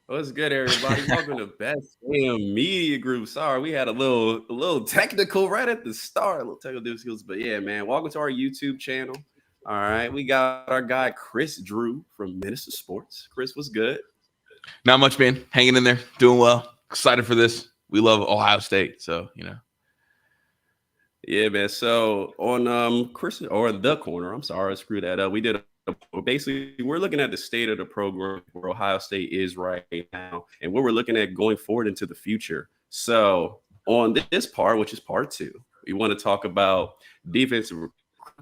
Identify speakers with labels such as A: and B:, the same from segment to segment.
A: What's good, everybody? Welcome to Best Damn Media Group. Sorry, we had a little technical right at the start, a little technical difficulties, but yeah, man. Welcome to our YouTube channel. All right, we got our guy Kris Drew from Minister Sports. Kris, what's good?
B: Not much, man. Hanging in there, doing well. Excited for this. We love Ohio State, so
A: Yeah, man. So on Kris or the corner, I'm sorry, I screwed that up. We did basically we're looking at the state of the program where Ohio State is right now and what we're looking at going forward into the future. So on this part, which is part two, we want to talk about defensive,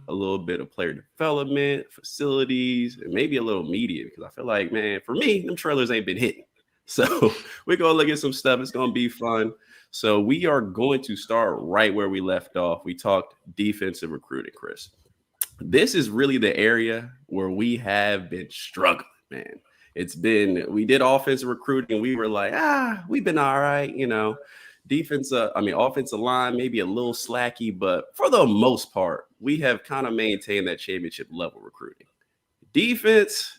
A: a little bit of player development, facilities, and maybe a little media, because I feel like, man, for me, them trailers ain't been hitting. So we're gonna look at some stuff. It's gonna be fun. So we are going to start right where we left off. We talked defensive recruiting, Kris. This is really the area where we have been struggling, man. We did offensive recruiting and we were like, we've been all right, offensive line, maybe a little slacky, but for the most part, we have kind of maintained that championship level recruiting. Defense,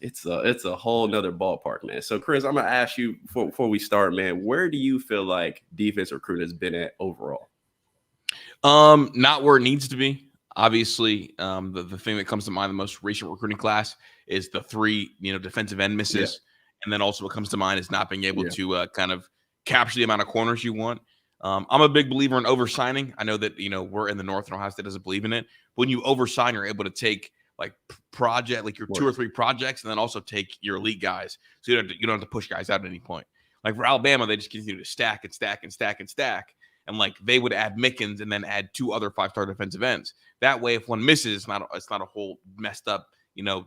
A: it's a whole nother ballpark, man. So Kris, I'm gonna ask you before we start, man, where do you feel like defense recruiting has been at overall?
B: Not where it needs to be. Obviously, the thing that comes to mind, the most recent recruiting class, is the three defensive end misses, and then also what comes to mind is not being able to kind of capture the amount of corners you want. I'm a big believer in oversigning. I know that we're in the North and Ohio State doesn't believe in it. But when you oversign, you're able to take like your 2 or 3 projects, and then also take your elite guys, so you don't have to push guys out at any point. Like for Alabama, they just continue to stack and stack and stack and stack. And like they would add Mickens and then add 2 other 5-star defensive ends. That way, if one misses, it's not a whole messed up,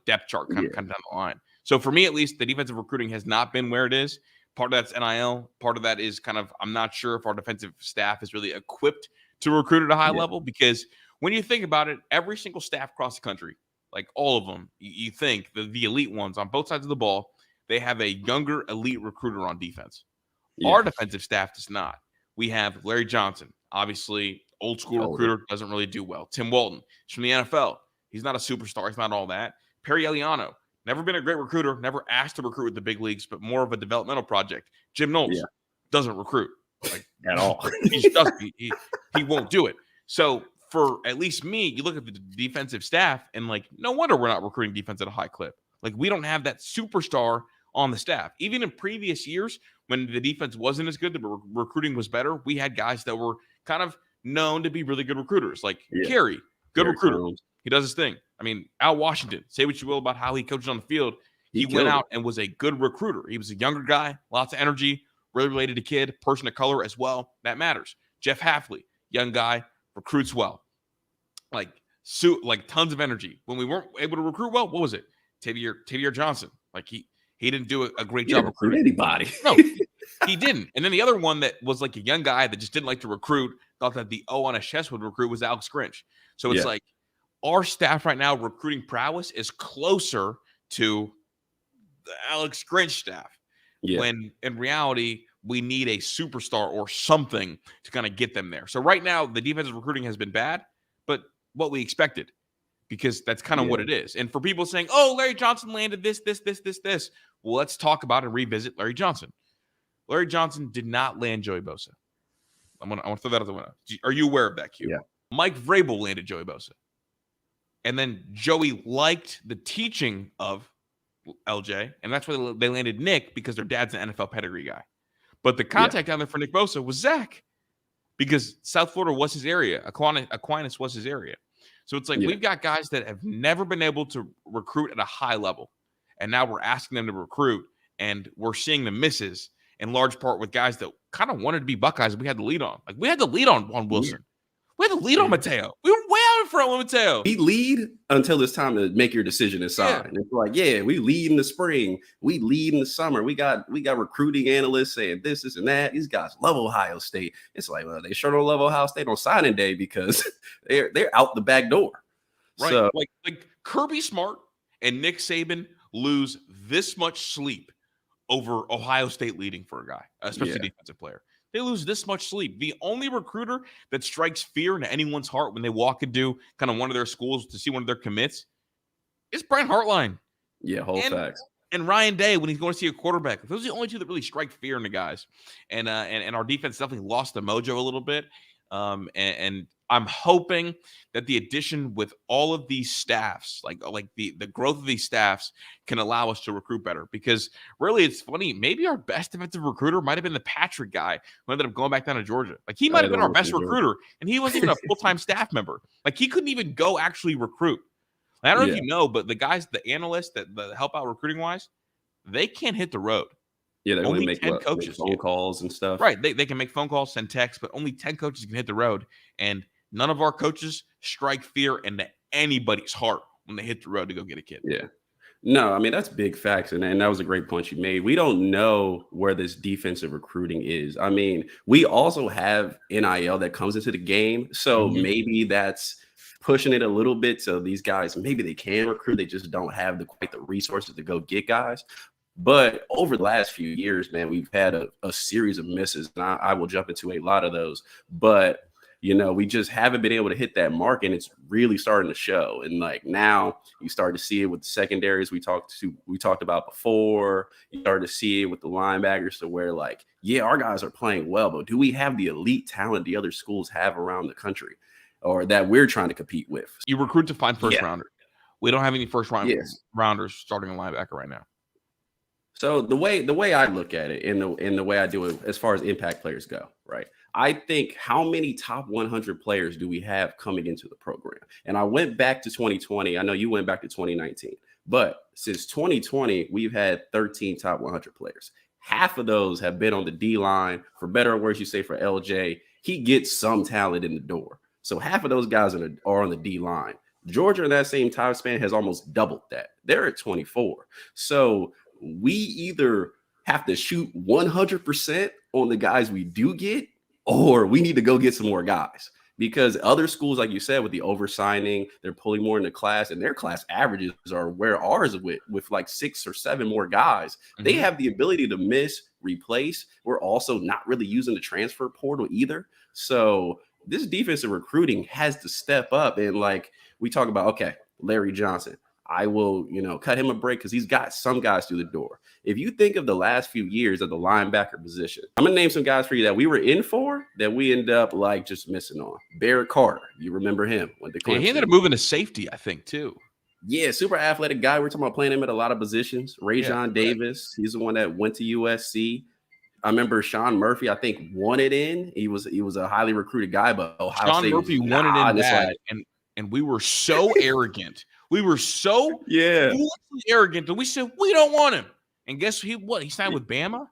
B: depth chart kind of down the line. So for me, at least, the defensive recruiting has not been where it is. Part of that's NIL. Part of that is I'm not sure if our defensive staff is really equipped to recruit at a high level, because when you think about it, every single staff across the country, like all of them, you think the elite ones on both sides of the ball, they have a younger elite recruiter on defense. Yeah. Our defensive staff does not. We have Larry Johnson, obviously old school recruiter, doesn't really do well. Tim Walton, he's from the NFL. He's not a superstar. He's not all that. Perry Eliano, never been a great recruiter, never asked to recruit with the big leagues, but more of a developmental project. Jim Knowles doesn't recruit
A: at all.
B: He won't do it. So for at least me, you look at the defensive staff and no wonder we're not recruiting defense at a high clip. We don't have that superstar on the staff. Even in previous years, when the defense wasn't as good, the recruiting was better, we had guys that were kind of known to be really good recruiters. Carey, good recruiter. He does his thing. I mean, Al Washington, say what you will about how he coaches on the field. He went out and was a good recruiter. He was a younger guy, lots of energy, really related to kid, person of color as well. That matters. Jeff Hafley, young guy, recruits well. Tons of energy. When we weren't able to recruit well, what was it? Tavier Johnson. He didn't do a great job recruiting
A: anybody.
B: No, he didn't. And then the other one that was a young guy that just didn't like to recruit, thought that the O on his chest would recruit, was Alex Grinch. So it's our staff right now, recruiting prowess is closer to the Alex Grinch staff. Yeah. When in reality, we need a superstar or something to kind of get them there. So right now, the defensive recruiting has been bad, but what we expected, because that's kind of what it is. And for people saying, oh, Larry Johnson landed this. Well, let's talk about and revisit Larry Johnson. Larry Johnson did not land Joey Bosa. I want to throw that out the window. Are you aware of that, Q?
A: Yeah.
B: Mike Vrabel landed Joey Bosa. And then Joey liked the teaching of LJ, and that's why they landed Nick, because their dad's an NFL pedigree guy. But the contact down there for Nick Bosa was Zach, because South Florida was his area. Aquinas was his area. So it's we've got guys that have never been able to recruit at a high level, and now we're asking them to recruit, and we're seeing the misses in large part with guys that kind of wanted to be Buckeyes. We had the lead on. We had the lead on Wilson. We had the lead on Mateo. We were way out in front with Mateo.
A: We lead until it's time to make your decision and sign. Yeah. It's we lead in the spring. We lead in the summer. We got recruiting analysts saying this and that. These guys love Ohio State. It's they sure don't love Ohio State on signing day, because they're out the back door.
B: Right. So, Kirby Smart and Nick Saban lose this much sleep over Ohio State leading for a guy, especially a defensive player. They lose this much sleep. The only recruiter that strikes fear into anyone's heart when they walk into kind of one of their schools to see one of their commits is Brian Hartline.
A: Yeah, facts.
B: and Ryan Day when he's going to see a quarterback. Those are the only two that really strike fear into guys. And our defense definitely lost the mojo a little bit. And I'm hoping that the addition with all of these staffs, like the growth of these staffs, can allow us to recruit better. Because really, it's funny. Maybe our best defensive recruiter might have been the Patrick guy who ended up going back down to Georgia. Like he might have been our best recruiter, and he wasn't even a full-time staff member. Like he couldn't even go actually recruit. I don't know if you know, but the guys, the analysts that help out recruiting wise, they can't hit the road.
A: Yeah, they
B: only
A: only make
B: 10 coaches
A: phone calls and stuff.
B: Right. They can make phone calls, send texts, but only 10 coaches can hit the road. And none of our coaches strike fear into anybody's heart when they hit the road to go get a kid.
A: Yeah. No, I mean, that's big facts. And that was a great point you made. We don't know where this defensive recruiting is. I mean, we also have NIL that comes into the game. So maybe that's pushing it a little bit. So these guys, maybe they can recruit. They just don't have quite the resources to go get guys. But over the last few years, man, we've had a series of misses. And I will jump into a lot of those. But we just haven't been able to hit that mark, and it's really starting to show. And like now, you start to see it with the secondaries we talked about before. You start to see it with the linebackers, to where like, yeah, our guys are playing well, but do we have the elite talent the other schools have around the country, or that we're trying to compete with?
B: You recruit to find first rounders. We don't have any first rounders starting a linebacker right now.
A: So the way I look at it, and the way I do it as far as impact players go, right? I think, how many top 100 players do we have coming into the program? And I went back to 2020. I know you went back to 2019, but since 2020, we've had 13 top 100 players. Half of those have been on the D line. For better or worse, you say for LJ, he gets some talent in the door. So half of those guys are on the D line. Georgia in that same time span has almost doubled that. They're at 24. So we either have to shoot 100% on the guys we do get, or we need to go get some more guys, because other schools, like you said, with the oversigning, they're pulling more into class, and their class averages are where ours with like 6 or 7 more guys. They have the ability to replace. We're also not really using the transfer portal either. So this defensive recruiting has to step up. And like we talk about, okay, Larry Johnson, I will, cut him a break because he's got some guys through the door. If you think of the last few years of the linebacker position, I'm going to name some guys for you that we were in for that we end up like just missing on. Barrett Carter, you remember him?
B: He ended up moving to safety, I think, too.
A: Yeah, super athletic guy. We're talking about playing him at a lot of positions. Rajon Davis, he's the one that went to USC. I remember Sean Murphy, I think, won it in. He was a highly recruited guy, but Ohio State
B: Murphy won it in bad, and we were so arrogant. We were so foolishly arrogant that we said we don't want him. And guess what? He signed with Bama?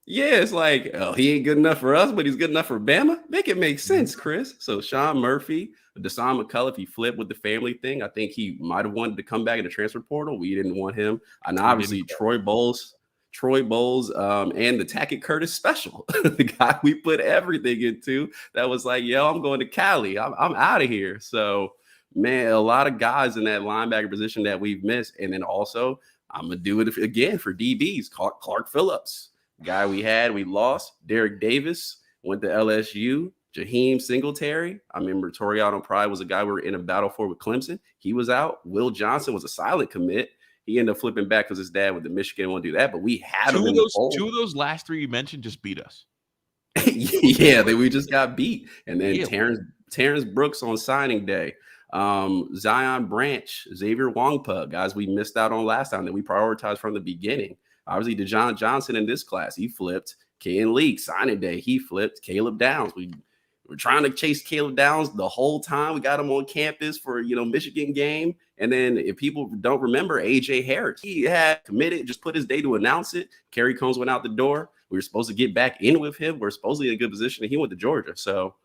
A: Yeah, it's like, oh, he ain't good enough for us, but he's good enough for Bama. Make it make sense, Chris. So Sean Murphy, Deshaun McCullough, he flipped with the family thing. I think he might have wanted to come back in the transfer portal. We didn't want him. And obviously Troy Bowles, and the Tackett Curtis special, the guy we put everything into, that was like, yo, I'm going to Cali. I'm out of here. So, man, a lot of guys in that linebacker position that we've missed. And then also, I'm going to do it again for DBs. Clark Phillips, guy we lost. Derek Davis went to LSU. Jaheim Singletary. I remember Toriano Pride was a guy we were in a battle for with Clemson. He was out. Will Johnson was a silent commit. He ended up flipping back because his dad with the Michigan won't do that. But we had
B: two of those last 3 you mentioned just beat us.
A: Yeah, we just got beat. And then Terrence Brooks on signing day. Zion Branch, Xavier Wongpa, guys we missed out on last time that we prioritized from the beginning. Obviously, DeJon Johnson in this class, he flipped. Ken Leak, signing day, he flipped. Caleb Downs, we were trying to chase Caleb Downs the whole time. We got him on campus for, Michigan game. And then if people don't remember, AJ Harris, he had committed, just put his day to announce it. Kerry Combs went out the door. We were supposed to get back in with him. We're supposedly in a good position, and he went to Georgia. So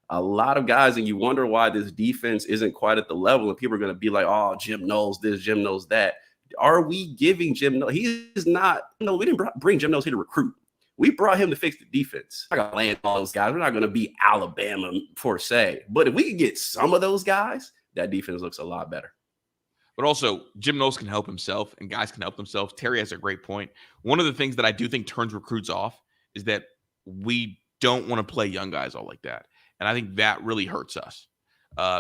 A: a lot of guys, and you wonder why this defense isn't quite at the level, and people are going to be like, oh, Jim knows this, Jim knows that. Are we giving Jim Knowles? He is not, we didn't bring Jim Knowles here to recruit. We brought him to fix the defense. I got to land all those guys. We're not going to be Alabama per se. But if we can get some of those guys, that defense looks a lot better.
B: But also, Jim Knowles can help himself, and guys can help themselves. Terry has a great point. One of the things that I do think turns recruits off is that we don't want to play young guys all like that. And I think that really hurts us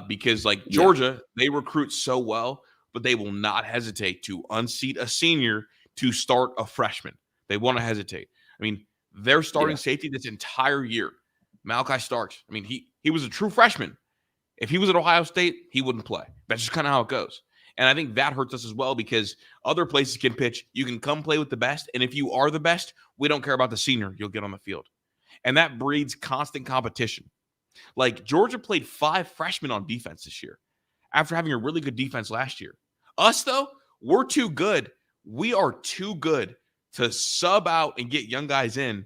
B: because, like Georgia, they recruit so well. but they will not hesitate to unseat a senior to start a freshman. They want to hesitate. I mean, their starting safety this entire year, Malachi Starks. I mean, he was a true freshman. If he was at Ohio State, he wouldn't play. That's just kind of how it goes. And I think that hurts us as well because other places can pitch. You can come play with the best. And if you are the best, we don't care about the senior you'll get on the field. And that breeds constant competition. Like Georgia played 5 freshmen on defense this year after having a really good defense last year. Us, though, we're too good. We are too good to sub out and get young guys in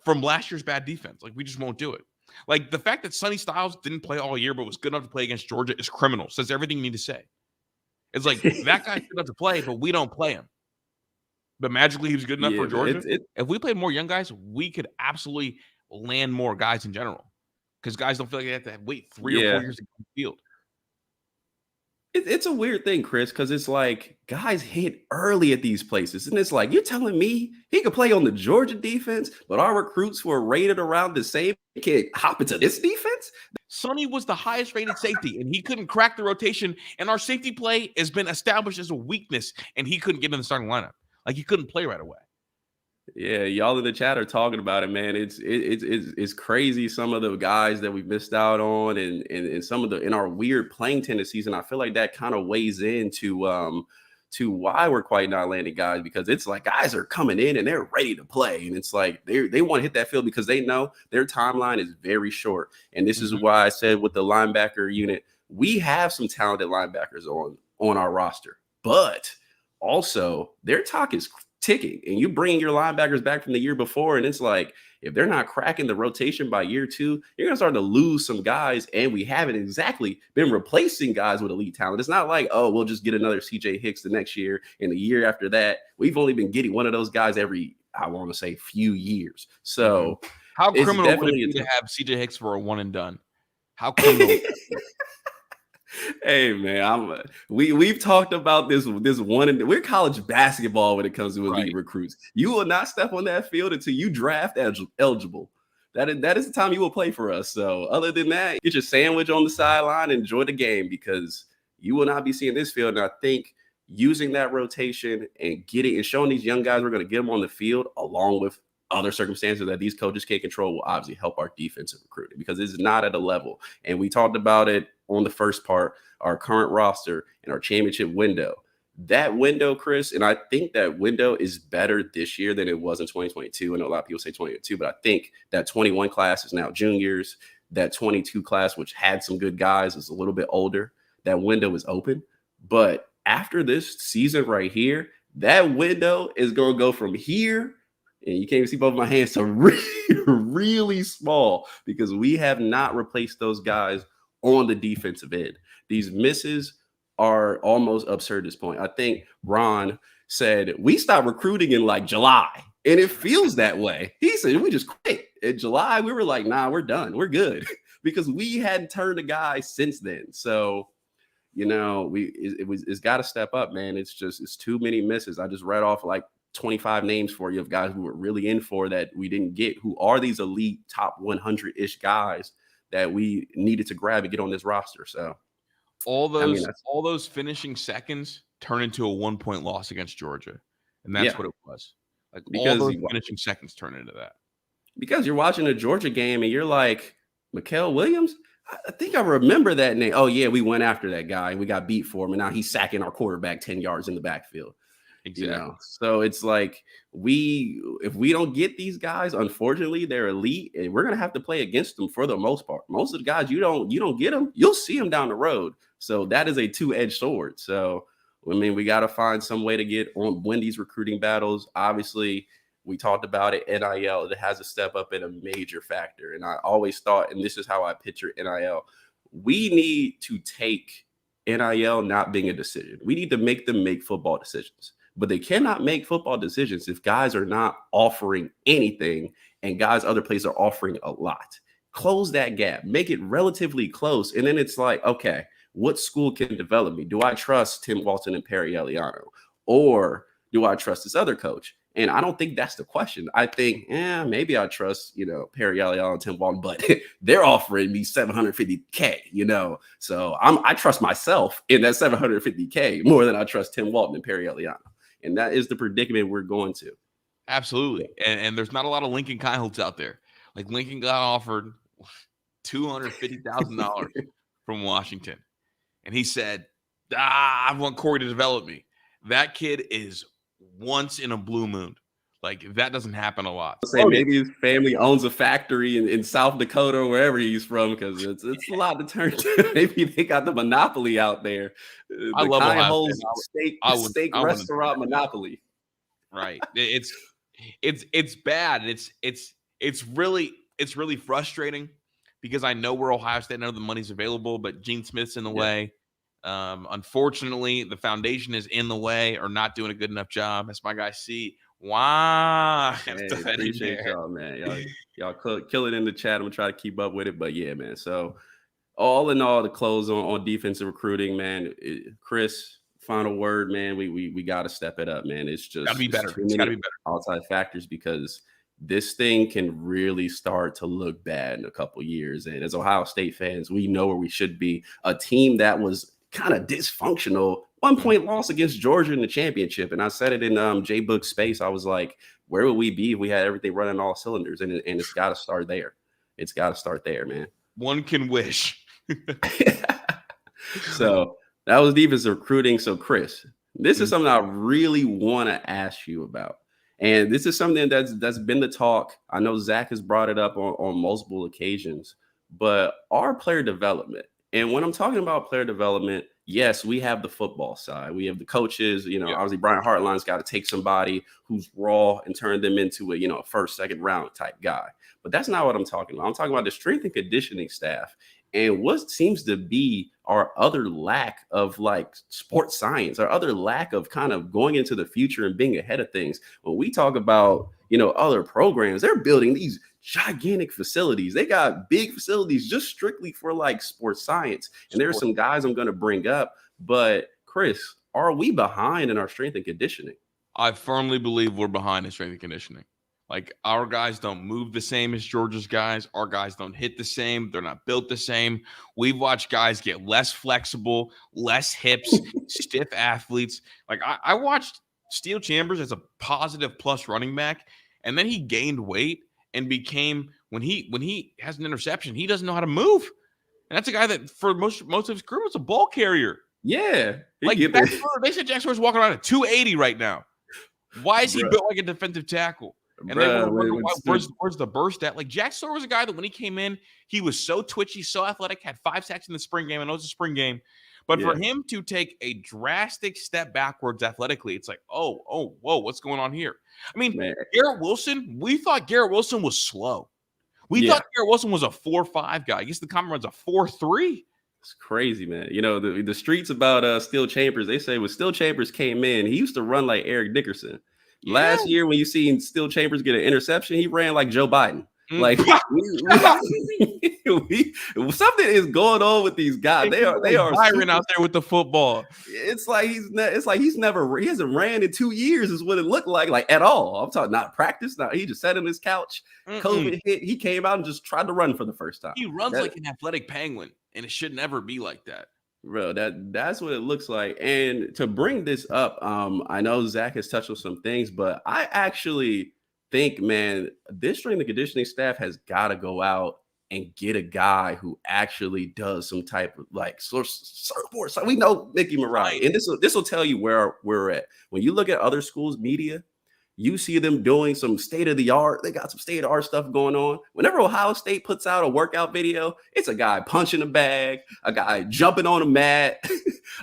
B: from last year's bad defense. Like, we just won't do it. Like, the fact that Sonny Styles didn't play all year but was good enough to play against Georgia is criminal. Says everything you need to say. It's like, that guy's good enough to play, but we don't play him. But magically, he was good enough for Georgia. If we played more young guys, we could absolutely land more guys in general. Because guys don't feel like they have to wait 3 or 4 years to get on the field.
A: It's a weird thing, Kris, because it's like guys hit early at these places. And it's like, you're telling me he could play on the Georgia defense, but our recruits who are rated around the same can't hop into this defense?
B: Sonny was the highest rated safety, and he couldn't crack the rotation. And our safety play has been established as a weakness, and he couldn't get in the starting lineup. Like, he couldn't play right away.
A: Yeah, y'all in the chat are talking about it, man. It's crazy some of the guys that we missed out on, and some of the in our weird playing tendencies, and I feel like that kind of weighs into to why we're quite not landing guys, because it's like guys are coming in and they're ready to play, and it's like they want to hit that field because they know their timeline is very short. And this is why I said with the linebacker unit, we have some talented linebackers on our roster, but also their talk is ticking, and you bring your linebackers back from the year before, and it's like if they're not cracking the rotation by year 2, you're gonna start to lose some guys. And we haven't exactly been replacing guys with elite talent. It's not like, oh, we'll just get another CJ Hicks the next year, and the year after that we've only been getting one of those guys every, I want to say, few years. So
B: how criminal would it be to have CJ Hicks for a one and done? How criminal.
A: Hey man, we've talked about this one, and we're college basketball when it comes to elite recruits. You will not step on that field until you draft eligible. That is the time you will play for us. So other than that, get your sandwich on the sideline and enjoy the game, because you will not be seeing this field. And I think using that rotation and getting and showing these young guys we're going to get them on the field, along with other circumstances that these coaches can't control, will obviously help our defensive recruiting, because it's not at a level. And we talked about it on the first part, our current roster and our championship window. That window, Kris, and I think that window is better this year than it was in 2022. I know a lot of people say 2022, but I think that 21 class is now juniors. That 22 class, which had some good guys, is a little bit older. That window is open. But after this season right here, that window is going to go from here, and you can't even see both of my hands, to really small, because we have not replaced those guys on the defensive end. These misses are almost absurd at this point. I think Ron said we stopped recruiting in like July, and it feels that way. He said we just quit in July. We were like, nah, we're done. We're good, because we hadn't turned a guy since then. So, you know, it's got to step up, man. It's too many misses. I just read off like 25 names for you of guys who were really in for that we didn't get, who are these elite top 100-ish guys that we needed to grab and get on this roster. So
B: all those finishing seconds turn into a 1-point loss against Georgia. And that's what it was. Like, because all those finishing seconds turn into that.
A: Because you're watching a Georgia game and you're like, Mikael Williams? I think I remember that name. Oh, yeah, we went after that guy and we got beat for him, and now he's sacking our quarterback 10 yards in the backfield. Exactly. You know? So it's like if we don't get these guys, unfortunately, they're elite, and we're gonna have to play against them for the most part. Most of the guys you don't get them, you'll see them down the road. So that is a two-edged sword. So I mean, we got to find some way to win these recruiting battles. Obviously, we talked about it. NIL, it has to step up in a major factor. And I always thought, and this is how I picture NIL, we need to take NIL not being a decision. We need to make them make football decisions. But they cannot make football decisions if guys are not offering anything and guys other places are offering a lot. Close that gap, make it relatively close. And then it's like, okay, what school can develop me? Do I trust Tim Walton and Perry Eliano? Or do I trust this other coach? And I don't think that's the question. I think, maybe I trust, Perry Eliel and Tim Walton, but they're offering me $750K, so I trust myself in that $750K more than I trust Tim Walton and Perry Eliel. And that is the predicament we're going to.
B: Absolutely. And there's not a lot of Lincoln Kyholts out there. Like Lincoln got offered $250,000 from Washington. And he said, I want Corey to develop me. That kid is once in a blue moon. Like that doesn't happen a lot.
A: Maybe his family owns a factory in South Dakota or wherever he's from, because it's a lot to turn to. Maybe they got the monopoly out there.
B: I love Ohio
A: steak restaurant monopoly.
B: Right. It's bad. It's really frustrating because I know where Ohio State, I know the money's available, but Gene Smith's in the way. Unfortunately, the foundation is in the way or not doing a good enough job. That's my guy C. Why?
A: Hey, appreciate y'all, man. Y'all kill it in the chat. I'm gonna try to keep up with it, but yeah, man. So all in all, the close on defensive recruiting, man. Kris, final word, man. We got to step it up, man. It's just
B: gotta be better. It's gotta be better.
A: Outside factors, because this thing can really start to look bad in a couple years. And as Ohio State fans, we know where we should be. A team that was kind of dysfunctional, 1-point loss against Georgia in the championship. And I said it in J Book's space. I was like, where would we be if we had everything running all cylinders? And it's got to start there. It's got to start there, man.
B: One can wish.
A: So that was defensive recruiting. So Kris, this is something I really want to ask you about. And this is something that's been the talk. I know Zach has brought it up on multiple occasions, but our player development. And when I'm talking about player development, yes, we have the football side. We have the coaches, obviously Brian Hartline's got to take somebody who's raw and turn them into a first, second round type guy. But that's not what I'm talking about. I'm talking about the strength and conditioning staff and what seems to be our other lack of like sports science, our other lack of kind of going into the future and being ahead of things. When we talk about, other programs, they're building these gigantic facilities. They got big facilities just strictly for like sports science. And there's some guys I'm going to bring up, but Kris, are we behind in our strength and conditioning?
B: I firmly believe we're behind in strength and conditioning. Like our guys don't move the same as Georgia's guys. Our guys don't hit the same. They're not built the same. We've watched guys get less flexible, less hips, stiff athletes. Like I watched Steel Chambers as a positive plus running back, and then he gained weight and became, when he has an interception, he doesn't know how to move. And that's a guy that for most of his career was a ball carrier.
A: Yeah.
B: Like they said Jack Sawyer's walking around at 280 right now. Why is he built like a defensive tackle? And they wonder where's the burst at? Like Jack Sawyer was a guy that when he came in, he was so twitchy, so athletic, had 5 sacks in the spring game. I know it's a spring game. But for him to take a drastic step backwards athletically, it's like, whoa, what's going on here? I mean, Garrett Wilson, we thought Garrett Wilson was slow. We thought Garrett Wilson was a 4.5 guy. I guess the common runs a 4.3.
A: It's crazy, man. The streets about Steel Chambers, they say when Steel Chambers came in, he used to run like Eric Dickerson. Yeah. Last year, when you seen Steel Chambers get an interception, he ran like Joe Biden. Like something is going on with these guys. They are
B: Byron out there with the football.
A: It's like he hasn't ran in 2 years is what it looked like at all. I'm talking not practice. Now he just sat on his couch. COVID hit. He came out and just tried to run for the first time.
B: He runs like an athletic penguin, and it should never be like that.
A: Bro, that's what it looks like. And to bring this up, I know Zach has touched on some things, but I actually think, man, this strength and conditioning staff has got to go out and get a guy who actually does some type of like surfboard. So we know Mickey Mariah, and this will tell you where we're at. When you look at other schools' media, you see them doing some state-of-the-art. They got some state-of-the-art stuff going on. Whenever Ohio State puts out a workout video, it's a guy punching a bag, a guy jumping on a mat,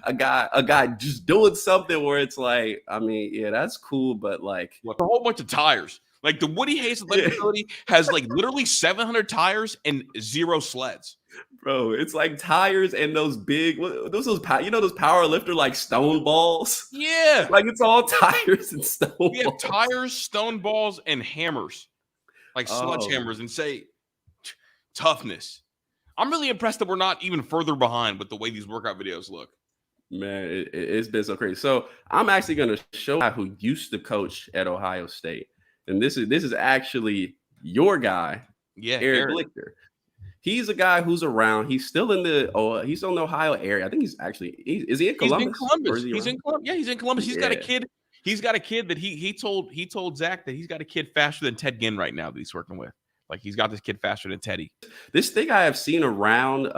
A: a guy just doing something where it's like, I mean, yeah, that's cool, but like
B: a whole bunch of tires. Like the Woody Hayes Athletic Facility has like literally 700 tires and 0 sleds.
A: Bro, it's like tires and those big, those power lifter like stone balls.
B: Yeah,
A: like it's all tires and stone.
B: We have tires, stone balls, and hammers, like sledgehammers, and say toughness. I'm really impressed that we're not even further behind with the way these workout videos look.
A: Man, it's been so crazy. So I'm actually going to show a guy who used to coach at Ohio State, and this is actually your guy,
B: Yeah,
A: Eric
B: Eric.
A: Lichter. He's a guy who's around. He's still in he's in the Ohio area. I think is he in
B: He's in
A: Columbus or is
B: Columbus.
A: he
B: He's
A: around?
B: in Columbus. Yeah, he's in Columbus. He's got a
A: Yeah.
B: kid. He's got a kid that he told Zach that he's got a kid faster than Ted Ginn right now that he's working with. Like he's got this kid faster than Teddy.
A: This thing I have seen around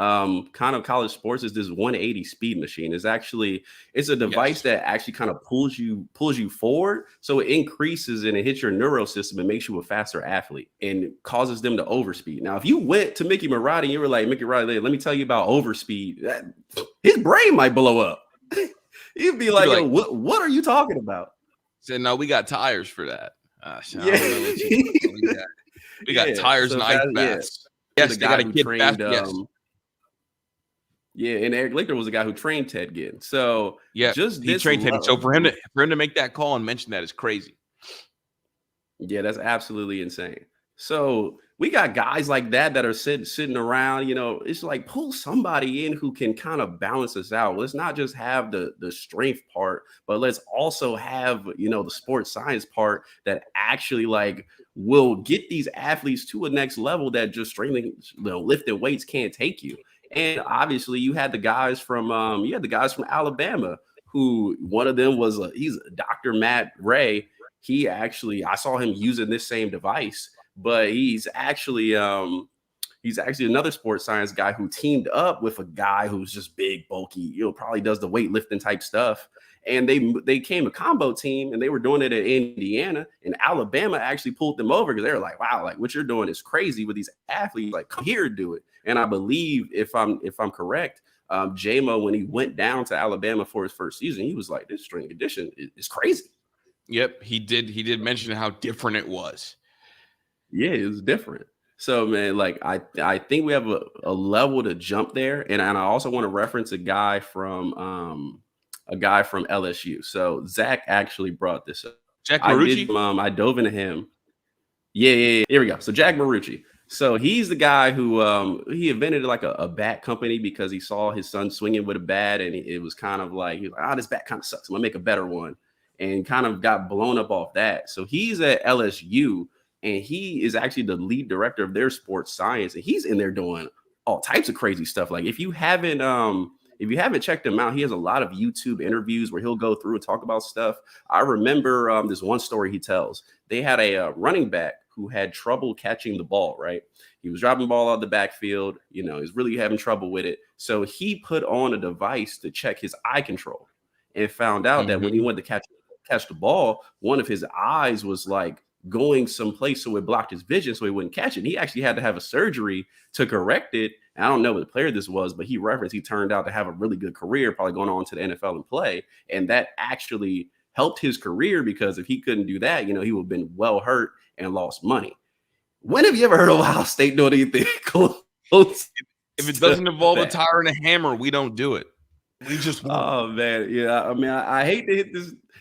A: kind of college sports is this 180 speed machine. It's a device
B: Yes.
A: that actually kind of pulls you forward. So it increases and it hits your neural system and makes you a faster athlete and causes them to overspeed. Now, if you went to Mickey Marotti and you were like, Mickey Marotti, let me tell you about overspeed, his brain might blow up. He'd be like, yo, what are you talking about?
B: Said, no, we got tires for that.
A: Yeah.
B: We got tires and ice baths.
A: Yes,
B: Yes,
A: the
B: they
A: guy
B: got a
A: who
B: kid
A: trained.
B: fast.
A: Yeah, and Eric Lichter was the guy who trained Ted Ginn. So
B: Yeah,
A: just
B: he trained Teddy. So for him to make that call and mention that is crazy.
A: Yeah, that's absolutely insane. So we got guys like that are sitting around. It's like pull somebody in who can kind of balance us out. Let's not just have the strength part, but let's also have the sports science part that actually like will get these athletes to a next level that just strengthening, lifting weights can't take you. And obviously, you had the guys from Alabama, who one of them was he's Dr. Matt Ray. I saw him using this same device, but he's actually another sports science guy who teamed up with a guy who's just big, bulky, probably does the weightlifting type stuff. And they became a combo team, and they were doing it at Indiana, and Alabama actually pulled them over because they were like, wow, like what you're doing is crazy with these athletes. Like, come here, do it. And I believe if I'm correct, J-Mo, when he went down to Alabama for his first season, he was like, this strength and conditioning is crazy.
B: Yep, he did mention how different it was.
A: Yeah, it was different. So, man, like I think we have a level to jump there, and I also want to reference a guy from LSU. So Zach actually brought this up.
B: Jack Marucci?
A: I dove into him. Yeah. Here we go. So Jack Marucci. So he's the guy who he invented like a bat company because he saw his son swinging with a bat, and it was kind of like, he was like, this bat kind of sucks. I'm gonna make a better one, and kind of got blown up off that. So he's at LSU, and he is actually the lead director of their sports science, and he's in there doing all types of crazy stuff. Like if you haven't checked him out, he has a lot of YouTube interviews where he'll go through and talk about stuff. I remember this one story he tells. They had a running back who had trouble catching the ball, right? He was dropping the ball out of the backfield. He's really having trouble with it. So he put on a device to check his eye control and found out that when he went to catch the ball, one of his eyes was like going someplace, so it blocked his vision, so he wouldn't catch it. And he actually had to have a surgery to correct it. And I don't know what player this was, but he turned out to have a really good career, probably going on to the NFL and play. And that actually helped his career, because if he couldn't do that, he would have been well hurt and lost money. When have you ever heard of Ohio State doing anything close?
B: If it doesn't involve a tire and a hammer, we don't do it. We just won't.
A: Oh man, yeah. I mean, I hate to hit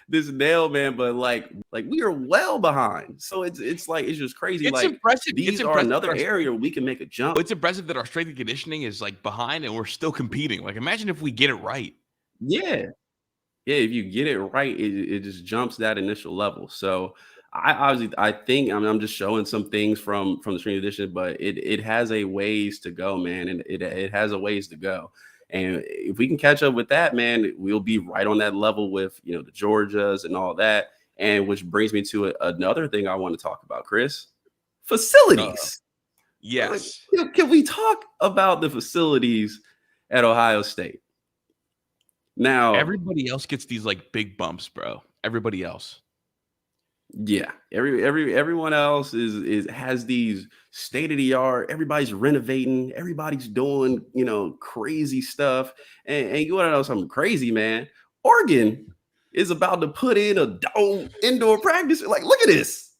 A: this nail, man, but like we are well behind. So it's just crazy.
B: It's
A: like
B: impressive.
A: These are another area where we can make a jump.
B: It's impressive that our strength and conditioning is like behind, and we're still competing. Like imagine if we get it right.
A: Yeah. If you get it right, it just jumps that initial level. So I think I'm just showing some things from the strength edition, but it has a ways to go, man, and it has a ways to go. And if we can catch up with that, man, we'll be right on that level with the Georgias and all that. And which brings me to another thing I want to talk about, Kris. Facilities.
B: Yes.
A: Can we talk about the facilities at Ohio State? Now,
B: everybody else gets these like big bumps, bro. Everybody else.
A: Yeah, everyone else has these state of the art. Everybody's renovating. Everybody's doing crazy stuff. And you want to know something crazy, man? Oregon is about to put in a dome indoor practice. Like, look at this.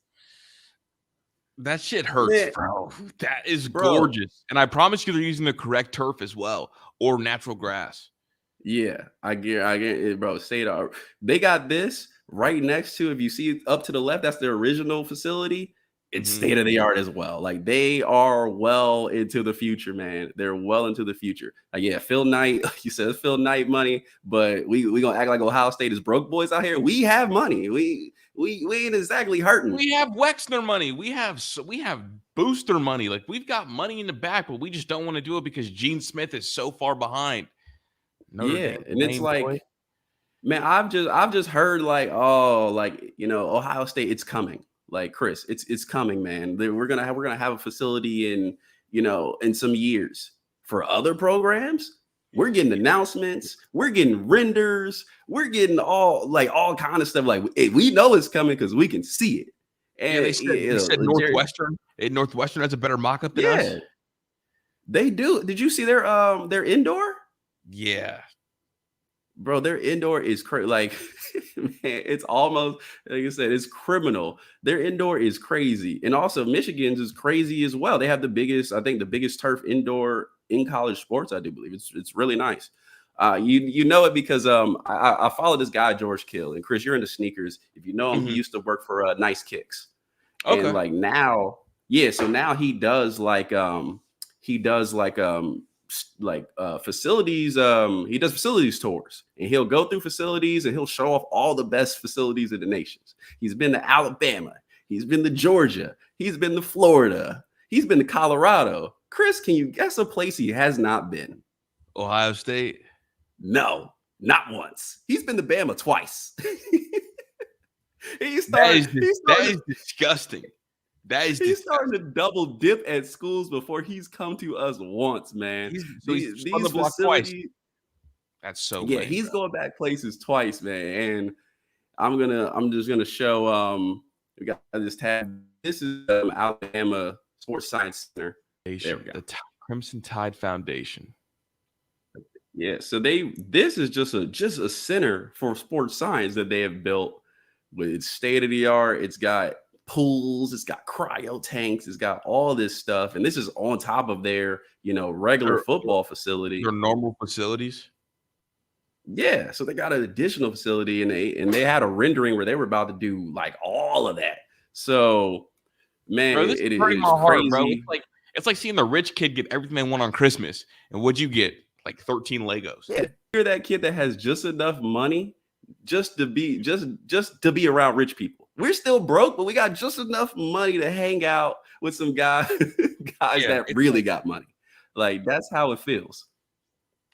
B: That shit hurts, man, bro. That is gorgeous. And I promise you, they're using the correct turf as well, or natural grass.
A: Yeah, I get it, bro. State of art. They got this right next to, if you see up to the left, that's their original facility. it's state of the art as well. Like they are well into the future, man. They're well into the future. Yeah, Phil Knight, you said Phil Knight money, but we gonna act like Ohio State is broke boys out here. We have money. We ain't exactly hurting.
B: We have Wexner money. We have booster money. Like we've got money in the back, but we just don't want to do it because Gene Smith is so far behind.
A: Notre Dame, and it's like, boy. Man, I've just heard like, oh, like Ohio State, it's coming. Like Kris, it's coming, man. We're gonna have a facility in some years. For other programs, we're getting announcements, we're getting renders, we're getting all kind of stuff. Like we know it's coming because we can see it. And
B: they said Northwestern. Northwestern has a better mock-up than us.
A: They do. Did you see their indoor?
B: Yeah.
A: Bro, their indoor is crazy. Like, man, it's almost like I said, it's criminal. Their indoor is crazy, and also Michigan's is crazy as well. They have the biggest turf indoor in college sports. I do believe it's really nice. You know it because I follow this guy George Kill, and Kris, you're into sneakers. If you know him, he used to work for Nice Kicks, and like now, so now he does facilities. He does facilities tours, and he'll go through facilities and he'll show off all the best facilities in the nations. He's been to Alabama, he's been to Georgia, he's been to Florida, he's been to Colorado. Kris, can you guess a place he has not been?
B: Ohio State?
A: No, not once. He's been to Bama twice.
B: That is disgusting.
A: He's starting to double dip at schools before he's come to us once, man.
B: He's on the block twice. That's so
A: yeah. He's going back places twice, man. And I'm just gonna show. We got this tab. This is Alabama Sports Science Center.
B: There we go. The Crimson Tide Foundation.
A: Yeah. So this is just a center for sports science that they have built with state of the art. It's got pools, it's got cryo tanks, it's got all this stuff, and this is on top of their regular football facility.
B: Their normal facilities.
A: Yeah, so they got an additional facility, and they had a rendering where they were about to do like all of that. So, man,
B: bro,
A: it is
B: crazy, bro. It's like seeing the rich kid get everything they want on Christmas, and what'd you get? Like 13 Legos.
A: Yeah, you're that kid that has just enough money just to be around rich people. We're still broke, but we got just enough money to hang out with some guys that really got money. Like that's how it feels.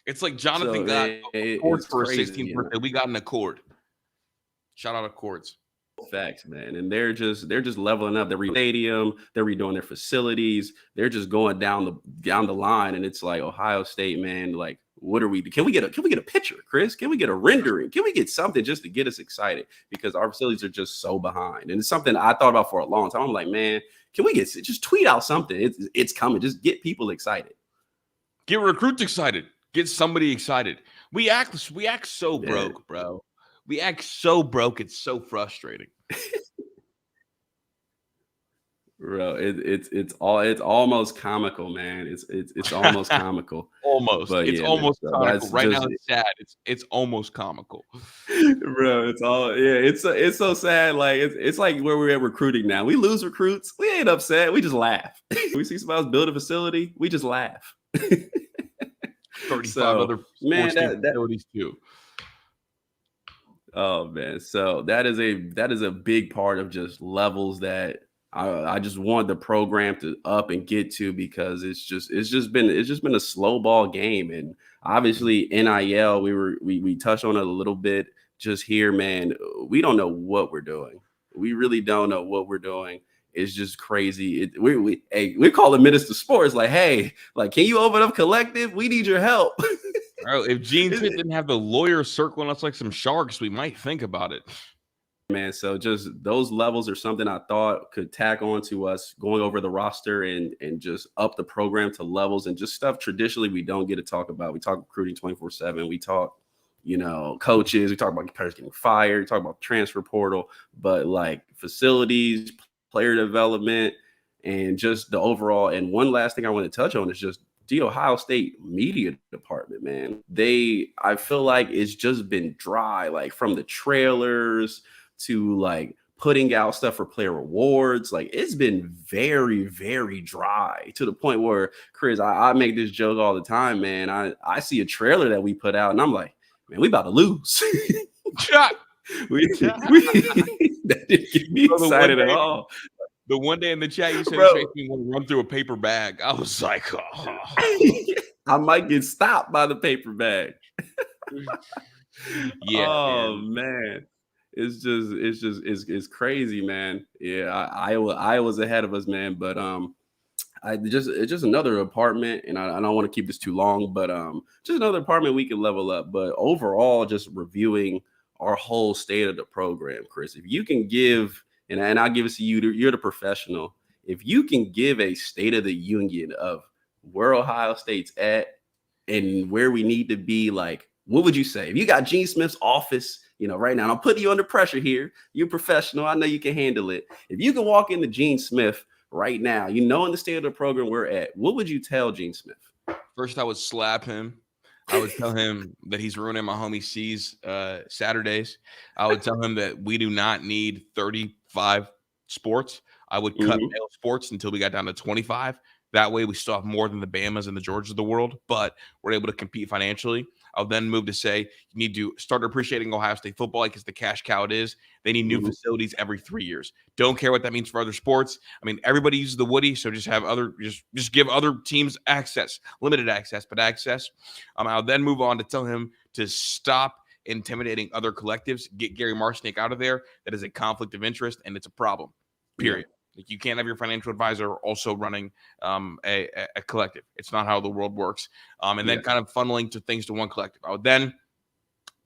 B: It's like Jonathan got Accords for his 16th birthday. We got an Accord. Shout out Accords.
A: Facts, man. And they're just leveling up. They're redoing stadium. They're redoing their facilities. They're just going down the line. And it's like Ohio State, man. Like, what are we? Can we get a picture, Kris? Can we get a rendering? Can we get something just to get us excited? Because our facilities are just so behind. And it's something I thought about for a long time. I'm like, man, can we just tweet out something? It's coming. Just get people excited.
B: Get recruits excited. Get somebody excited. We act so broke, bro. We act so broke. It's so frustrating.
A: Bro, it's almost comical, man. It's almost comical.
B: Almost. But it's almost comical. Right now it's sad. It's almost comical.
A: Bro, it's so sad. Like it's like where we're at recruiting now. We lose recruits. We ain't upset. We just laugh. We see somebody else build a facility, we just laugh.
B: 35 other facilities too.
A: Oh man, so that is a big part of just levels that I just want the program to up and get to, because it's just been a slow ball game. And obviously NIL, we touched on it a little bit just here, man. We don't know what we're doing. We really don't know what we're doing. It's just crazy. We call the Minister of Sports, like, hey, like, can you open up collective? We need your help.
B: Bro, if Gene Smith didn't have the lawyer circling us like some sharks, we might think about it.
A: Man, so just those levels are something I thought could tack on to us going over the roster and just up the program to levels and just stuff traditionally we don't get to talk about. We talk recruiting 24/7. We talk, coaches. We talk about players getting fired. We talk about transfer portal, but like facilities, player development, and just the overall. And one last thing I want to touch on is just the Ohio State media department, man. I feel like it's just been dry, like from the trailers to like putting out stuff for player rewards. Like, it's been very, very dry to the point where, Kris, I make this joke all the time, man. I see a trailer that we put out and I'm like, man, we about to lose. That didn't get me excited at all.
B: The one day in the chat you said
A: Bro,
B: it makes me want to run through a paper bag. I was like, oh.
A: I might get stopped by the paper bag.
B: Yeah.
A: Oh man. It's crazy, man. Yeah, Iowa's ahead of us, man. But it's just another apartment, and I don't want to keep this too long, but just another apartment we can level up. But overall, just reviewing our whole state of the program, Kris. If you can give, and I'll give it to you, you're the professional. If you can give a state of the union of where Ohio State's at and where we need to be, like, what would you say? If you got Gene Smith's office, right now, and I'm putting you under pressure here. You're professional. I know you can handle it. If you can walk into Gene Smith right now, in the state of the program we're at, what would you tell Gene Smith?
B: First, I would slap him. I would tell him that he's ruining my homie C's Saturdays. I would tell him that we do not need 35 sports. I would cut male sports until we got down to 25. That way, we still have more than the Bamas and the Georgias of the world, but we're able to compete financially. I'll then move to say you need to start appreciating Ohio State football like it's the cash cow it is. They need new facilities every 3 years. Don't care what that means for other sports. I mean, everybody uses the Woody, so just give other teams access, limited access, but access. I'll then move on to tell him to stop intimidating other collectives, get Gary Marshnick out of there. That is a conflict of interest, and it's a problem, period. Like, you can't have your financial advisor also running a collective. It's not how the world works. And then kind of funneling things to one collective. I would then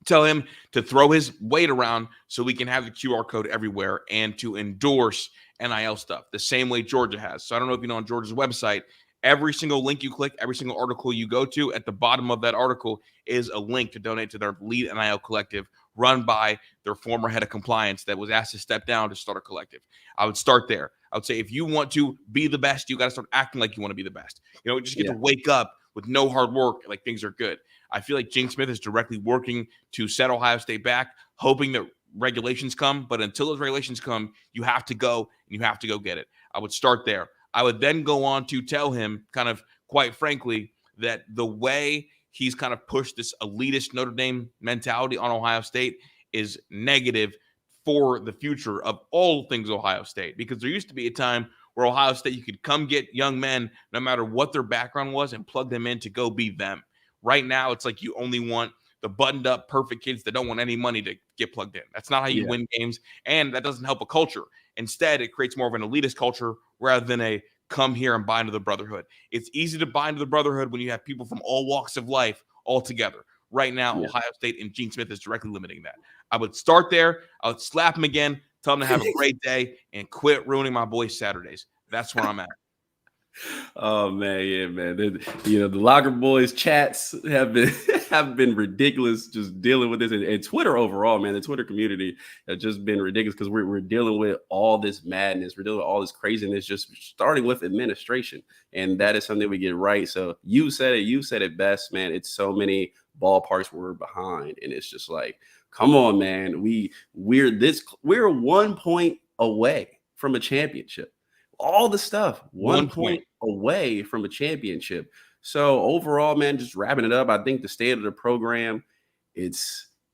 B: tell him to throw his weight around so we can have the QR code everywhere and to endorse NIL stuff the same way Georgia has. So I don't know if you know, on Georgia's website, every single link you click, every single article you go to, at the bottom of that article is a link to donate to their lead NIL collective run by their former head of compliance that was asked to step down to start a collective. I would start there. I would say, if you want to be the best, you got to start acting like you want to be the best. Just get to wake up with no hard work, like things are good. I feel like Gene Smith is directly working to set Ohio State back, hoping that regulations come. But until those regulations come, you have to go, and you have to go get it. I would start there. I would then go on to tell him, kind of quite frankly, that the way he's kind of pushed this elitist Notre Dame mentality on Ohio State is negative for the future of all things Ohio State. Because there used to be a time where Ohio State, you could come get young men, no matter what their background was, and plug them in to go be them. Right now, it's like you only want the buttoned up, perfect kids that don't want any money to get plugged in. That's not how you win games, and that doesn't help a culture. Instead, it creates more of an elitist culture rather than a come here and bind to the brotherhood. It's easy to bind to the brotherhood when you have people from all walks of life all together. Right now, Ohio State and Gene Smith is directly limiting that. I would start there. I would slap him again, tell him to have a great day, and quit ruining my boys' Saturdays. That's where I'm at.
A: Oh man, yeah, man. The Locker Boys chats have been ridiculous, just dealing with this, and Twitter overall, man. The Twitter community has just been ridiculous because we're dealing with all this madness, we're dealing with all this craziness, just starting with administration, and that is something we get right. So you said it best, man. It's so many ballparks we're behind, and it's just like, come on, man. We're 1 point away from a championship. All the stuff, 1 point away from a championship. So overall, man, just wrapping it up, I think the state of the program,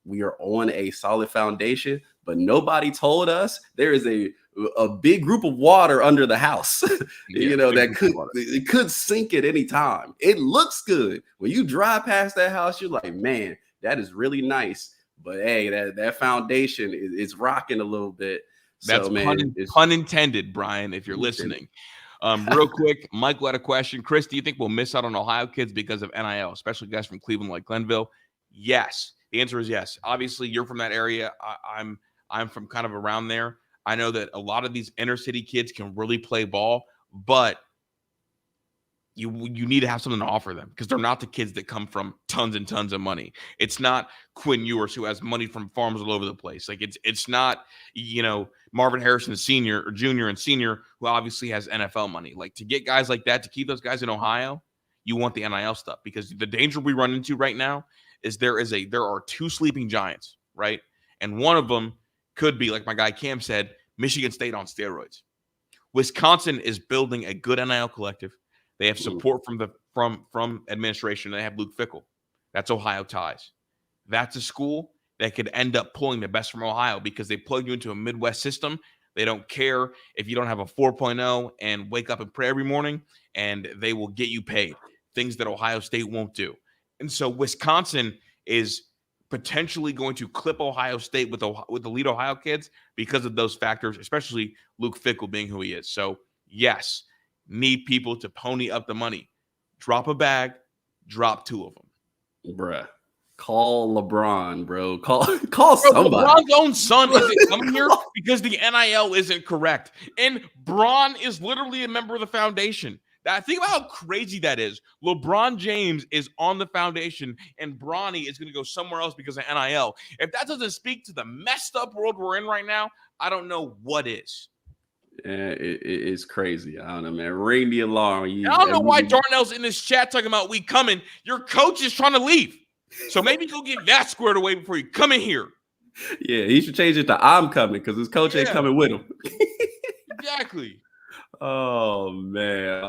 A: we are on a solid foundation, but nobody told us there is a big group of water under the house, that could sink at any time. It looks good. When you drive past that house, you're like, man, that is really nice. But hey, that foundation is rocking a little bit.
B: That's pun intended, Brian, if you're listening. Real quick, Michael had a question. Kris, do you think we'll miss out on Ohio kids because of NIL, especially guys from Cleveland like Glenville? Yes. The answer is yes. Obviously, you're from that area. I'm from kind of around there. I know that a lot of these inner city kids can really play ball, but you need to have something to offer them because they're not the kids that come from tons and tons of money. It's not Quinn Ewers who has money from farms all over the place. Like it's not, Marvin Harrison Sr. or Jr. and Senior who obviously has NFL money. Like, to get guys like that, to keep those guys in Ohio, you want the NIL stuff, because the danger we run into right now is there are two sleeping giants, right? And one of them could be, like my guy Cam said, Michigan State on steroids. Wisconsin is building a good NIL collective. They have support from administration. They have Luke Fickell. That's Ohio ties. That's a school that could end up pulling the best from Ohio because they plug you into a Midwest system. They don't care if you don't have a 4.0 and wake up and pray every morning, and they will get you paid. Things that Ohio State won't do. And so Wisconsin is potentially going to clip Ohio State with the lead Ohio kids because of those factors, especially Luke Fickell being who he is. So, yes, need people to pony up the money. Drop a bag, drop 2 of them.
A: Bruh. Call LeBron, bro. Call somebody.
B: LeBron's own son isn't coming here because the NIL isn't correct. And Bron is literally a member of the foundation. Think about how crazy that is. LeBron James is on the foundation, and Bronny is going to go somewhere else because of NIL. If that doesn't speak to the messed up world we're in right now, I don't know what is.
A: Yeah, it's crazy. I don't know, man. Ring the alarm.
B: I don't know why Darnell's in this chat talking about we coming. Your coach is trying to leave. So maybe go get that squared away before you come in here.
A: Yeah, he should change it to I'm coming because his coach ain't coming with him.
B: Exactly.
A: Oh man.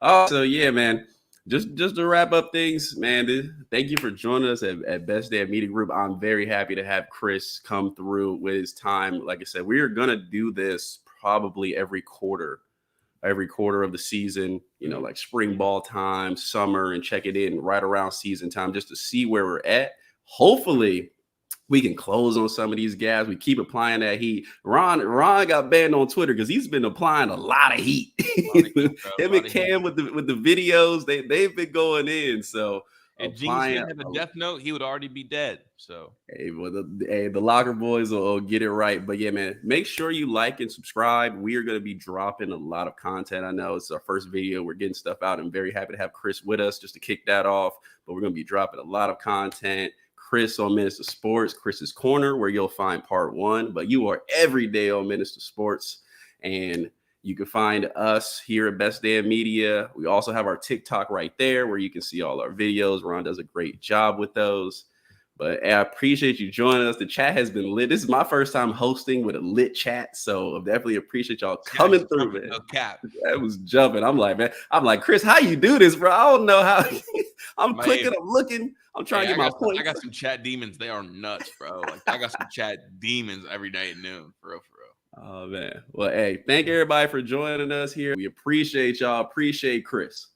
A: Oh, so yeah, man. Just to wrap up things, man. Thank you for joining us at Best Damn Media Group. I'm very happy to have Kris come through with his time. Like I said, we are gonna do this probably every quarter of the season, like spring ball time, summer, and check it in right around season time just to see where we're at. Hopefully we can close on some of these guys. We keep applying that heat. Ron got banned on Twitter because he's been applying a lot of heat. Him and Cam with the videos, they've been going in. So
B: if Gene Smith had a death note, he would already be dead. So
A: the Locker Boys will get it right. But yeah, man, make sure you like and subscribe. We are going to be dropping a lot of content. I know it's our first video. We're getting stuff out. I'm very happy to have Kris with us just to kick that off. But we're going to be dropping a lot of content. Kris on Minister Sports, Kris's Korner, where you'll find part 1. But you are every day on Minister Sports. And you can find us here at Best Damn Media. We also have our TikTok right there where you can see all our videos. Ron does a great job with those. But I appreciate you joining us. The chat has been lit. This is my first time hosting with a lit chat. So I definitely appreciate y'all coming through, man.
B: No cap.
A: That was jumping. I'm like, Kris, how you do this, bro? I don't know how. I'm clicking, I'm looking. I'm trying to get my point.
B: I got some chat demons. They are nuts, bro. Like I got some chat demons every day at noon. For real.
A: Oh, man. Well, hey, thank everybody for joining us here. We appreciate y'all. Appreciate Kris.